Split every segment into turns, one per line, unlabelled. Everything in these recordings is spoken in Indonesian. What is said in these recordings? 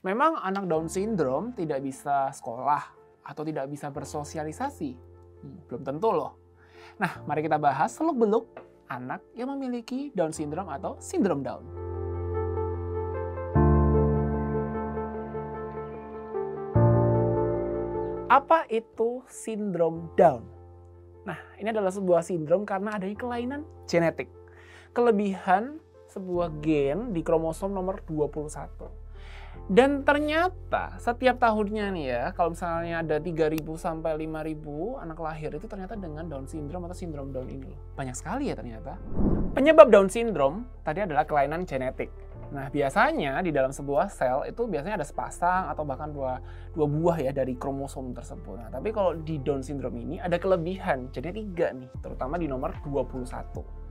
Memang anak Down syndrome tidak bisa sekolah atau tidak bisa bersosialisasi? Belum tentu loh. Nah, mari kita bahas seluk-beluk anak yang memiliki Down syndrome atau sindrom Down. Apa itu sindrom Down? Nah, ini adalah sebuah sindrom karena adanya kelainan genetik. Kelebihan sebuah gen di kromosom nomor 21. Dan ternyata setiap tahunnya nih ya, kalau misalnya ada 3.000 sampai 5.000 anak lahir itu ternyata dengan Down syndrome atau sindrom Down ini loh. Banyak sekali ya ternyata. Penyebab Down syndrome tadi adalah kelainan genetik. Nah, biasanya di dalam sebuah sel itu biasanya ada sepasang atau bahkan dua buah ya dari kromosom tersebut. Nah, tapi kalau di Down syndrome ini ada kelebihan, jadi 3 nih, terutama di nomor 21.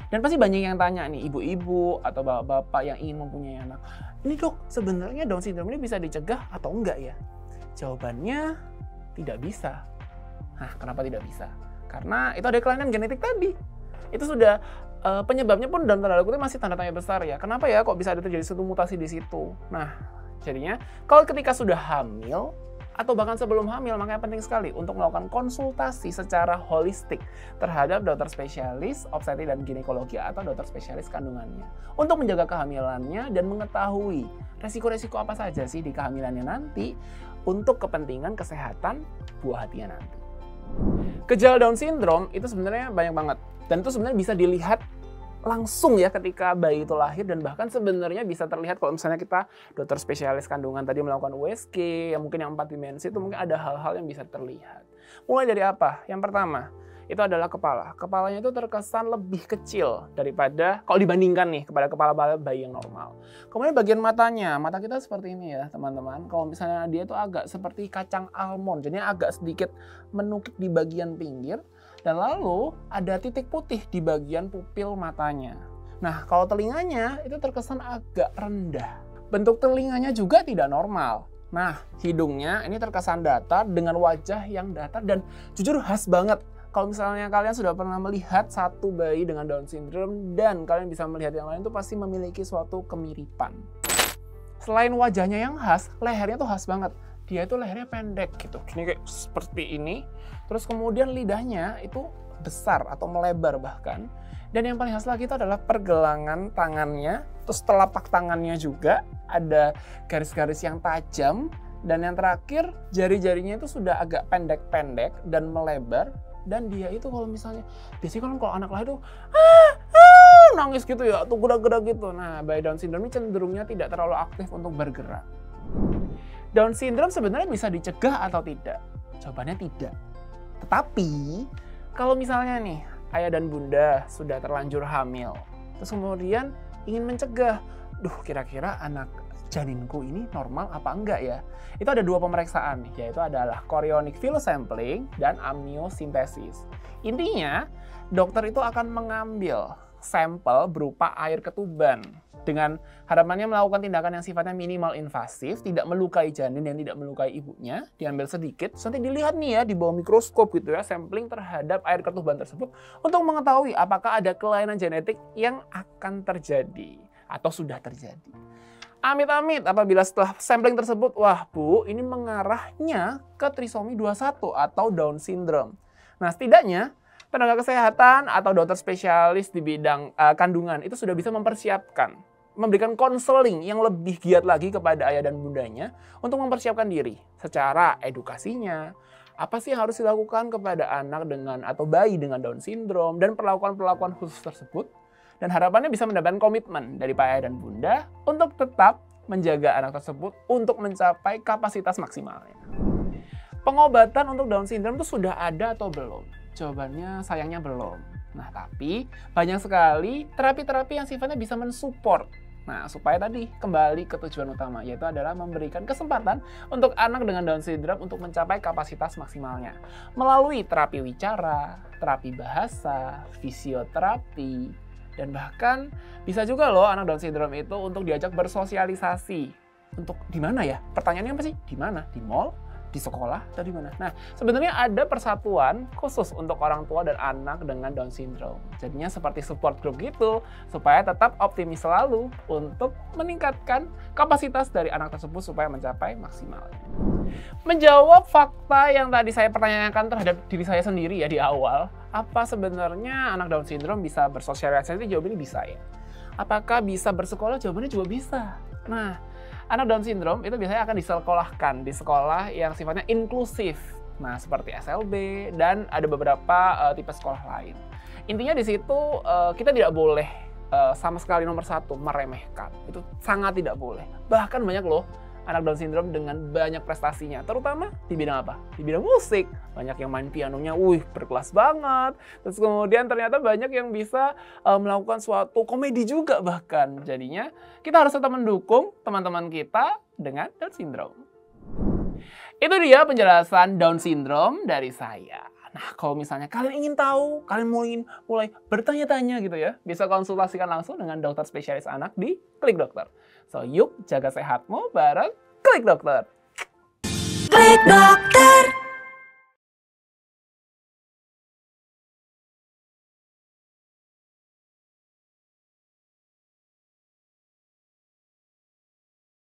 Dan pasti banyak yang tanya nih, ibu-ibu atau bapak-bapak yang ingin mempunyai anak. Ini dok, sebenarnya Down syndrome ini bisa dicegah atau enggak ya? Jawabannya tidak bisa. Nah, kenapa tidak bisa? Karena itu ada kelainan genetik tadi. Itu sudah penyebabnya pun dalam tanda kutip masih tanda tanya besar ya. Kenapa ya kok bisa ada terjadi suatu mutasi di situ? Nah, jadinya kalau ketika sudah hamil atau bahkan sebelum hamil, makanya penting sekali untuk melakukan konsultasi secara holistik terhadap dokter spesialis obstetrik dan ginekologi atau dokter spesialis kandungannya untuk menjaga kehamilannya dan mengetahui resiko-resiko apa saja sih di kehamilannya nanti untuk kepentingan kesehatan buah hatinya nanti. Gejala Down syndrome itu sebenarnya banyak banget dan itu sebenarnya bisa dilihat langsung ya ketika bayi itu lahir dan bahkan sebenarnya bisa terlihat kalau misalnya kita dokter spesialis kandungan tadi melakukan USG yang mungkin yang 4 dimensi itu mungkin ada hal-hal yang bisa terlihat. Mulai dari apa? Yang pertama itu adalah kepala. Kepalanya itu terkesan lebih kecil daripada kalau dibandingkan nih kepada kepala bayi yang normal. Kemudian bagian matanya, mata kita seperti ini ya teman-teman. Kalau misalnya dia itu agak seperti kacang almond, jadi agak sedikit menukik di bagian pinggir. Dan lalu ada titik putih di bagian pupil matanya. Nah, kalau telinganya itu terkesan agak rendah. Bentuk telinganya juga tidak normal. Nah, hidungnya ini terkesan datar dengan wajah yang datar dan jujur khas banget. Kalau misalnya kalian sudah pernah melihat satu bayi dengan Down syndrome dan kalian bisa melihat yang lain itu pasti memiliki suatu kemiripan. Selain wajahnya yang khas, lehernya tuh khas banget. Dia itu lehernya pendek gitu, ini kayak seperti ini. Terus kemudian lidahnya itu besar atau melebar bahkan. Dan yang paling khas lagi itu adalah pergelangan tangannya, terus telapak tangannya juga ada garis-garis yang tajam. Dan yang terakhir, jari-jarinya itu sudah agak pendek-pendek dan melebar. Dan dia itu kalau misalnya, biasanya kan kalau anak lahir tuh nangis gitu ya, atau gerak-gerak gitu. Nah, bayi Down syndrome ini cenderungnya tidak terlalu aktif untuk bergerak. Down syndrome sebenarnya bisa dicegah atau tidak? Jawabannya tidak. Tetapi, kalau misalnya nih, ayah dan bunda sudah terlanjur hamil, terus kemudian ingin mencegah, kira-kira anak janinku ini normal apa enggak ya? Itu ada 2 pemeriksaan nih, yaitu adalah chorionic villus sampling dan amniocentesis. Intinya, dokter itu akan mengambil sampel berupa air ketuban dengan harapannya melakukan tindakan yang sifatnya minimal invasif, tidak melukai janin dan tidak melukai ibunya, diambil sedikit, nanti dilihat nih ya di bawah mikroskop gitu ya, sampling terhadap air ketuban tersebut untuk mengetahui apakah ada kelainan genetik yang akan terjadi atau sudah terjadi. Amit-amit apabila setelah sampling tersebut, wah Bu, ini mengarahnya ke trisomi 21 atau Down syndrome. Nah, setidaknya tenaga kesehatan atau dokter spesialis di bidang kandungan itu sudah bisa mempersiapkan, memberikan konseling yang lebih giat lagi kepada ayah dan bundanya untuk mempersiapkan diri secara edukasinya. Apa sih yang harus dilakukan kepada anak dengan atau bayi dengan Down syndrome dan perlakuan-perlakuan khusus tersebut. Dan harapannya bisa mendapatkan komitmen dari Pak Ayah dan Bunda untuk tetap menjaga anak tersebut untuk mencapai kapasitas maksimalnya. Pengobatan untuk Down syndrome itu sudah ada atau belum? Jawabannya sayangnya belum. Nah, tapi banyak sekali terapi-terapi yang sifatnya bisa mensupport. Nah, supaya tadi kembali ke tujuan utama, yaitu adalah memberikan kesempatan untuk anak dengan Down syndrome untuk mencapai kapasitas maksimalnya. Melalui terapi wicara, terapi bahasa, fisioterapi, dan bahkan bisa juga loh anak Down syndrome itu untuk diajak bersosialisasi. Untuk di mana ya? Pertanyaannya apa sih? Di mana? Di mall? Di sekolah atau di mana? Nah, sebenarnya ada persatuan khusus untuk orang tua dan anak dengan Down syndrome. Jadinya seperti support group gitu, supaya tetap optimis selalu untuk meningkatkan kapasitas dari anak tersebut supaya mencapai maksimal. Menjawab fakta yang tadi saya pertanyakan terhadap diri saya sendiri ya di awal, apa sebenarnya anak Down syndrome bisa bersosialisasi? Jawabannya bisa ya. Apakah bisa bersekolah? Jawabannya juga bisa. Nah, anak Down syndrome itu biasanya akan disekolahkan di sekolah yang sifatnya inklusif. Nah, seperti SLB dan ada beberapa tipe sekolah lain. Intinya di situ kita tidak boleh sama sekali nomor satu meremehkan. Itu sangat tidak boleh. Bahkan banyak loh anak Down syndrome dengan banyak prestasinya, terutama di bidang apa? Di bidang musik. Banyak yang main pianonya, berkelas banget. Terus kemudian ternyata banyak yang bisa melakukan suatu komedi juga bahkan. Jadinya kita harus tetap mendukung teman-teman kita dengan Down syndrome. Itu dia penjelasan Down syndrome dari saya. Nah, kalau misalnya kalian ingin tahu, kalian mulai bertanya-tanya gitu ya, bisa konsultasikan langsung dengan dokter spesialis anak di Klik Dokter. So, yuk jaga sehatmu bareng Klik Dokter. Klik Dokter.